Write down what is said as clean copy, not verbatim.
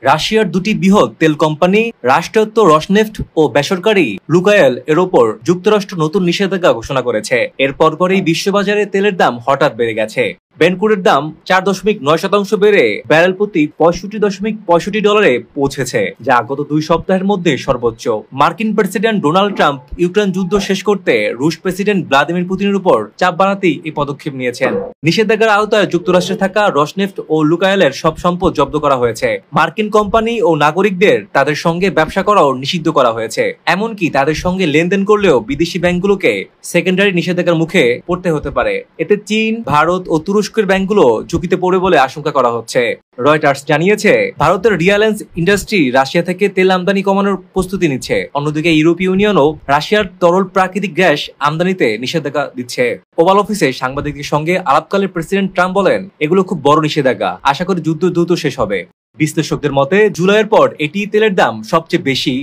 রাশিয়ার দুটি বৃহৎ তেল কোম্পানি রাষ্ট্রায়ত্ত রসনেফট ও বেসরকারি লুকায়েল এর ওপর যুক্তরাষ্ট্র নতুন নিষেধাজ্ঞা ঘোষণা করেছে। এর পরপরই বিশ্ববাজারে তেলের দাম হঠাৎ বেড়ে গেছে। ব্রেন্ট দাম 4.9% বেড়ে ব্যারেল প্রতি $65.65 পৌঁছেছে, যা গত 2 সপ্তাহের মধ্যে সর্বোচ্চ। মার্কিন প্রেসিডেন্ট ডোনাল্ড ট্রাম্প ইউক্রেন যুদ্ধ শেষ করতে রুশ প্রেসিডেন্ট ভ্লাদিমির পুতিনের উপর চাপ বাড়াতেই এই পদক্ষেপ নিয়েছেন। নিষেধাজ্ঞার আওতায় যুক্তরাষ্ট্রে থাকা রসনেফট ও লুকায়েলের সব সম্পদ জব্দ করা হয়েছে। মার্কিন কোম্পানি ও নাগরিকদের তাদের সঙ্গে ব্যবসা করাও নিষিদ্ধ করা হয়েছে। এমনকি তাদের সঙ্গে লেনদেন করলেও বিদেশি ব্যাংকগুলোকে সেকেন্ডারি নিষেধাজ্ঞার মুখে পড়তে হতে পারে। এতে চীন, ভারত ও তুরস্কের ব্যাংকগুলো ঝুঁকিতে পড়বে বলে আশঙ্কা করা হচ্ছে। রয়টার্স জানিয়েছে, ভারতের রিলায়েন্স ইন্ডাস্ট্রি রাশিয়া থেকে তেল আমদানি কমানোর প্রস্তুতি নিচ্ছে। অন্যদিকে ইউরোপীয় ইউনিয়নও রাশিয়ার তরল প্রাকৃতিক গ্যাস আমদানিতে নিষেধাজ্ঞা দিচ্ছে। ওভাল অফিসে সাংবাদিকদের সঙ্গে আলাপকালে প্রেসিডেন্ট ট্রাম্প বলেন, এগুলো খুব বড় নিষেধাজ্ঞা, আশা করি যুদ্ধ দ্রুত শেষ হবে। বিশ্লেষকদের মতে জুলাইয়ের পর এটি তেলের দাম সবচেয়ে বেশি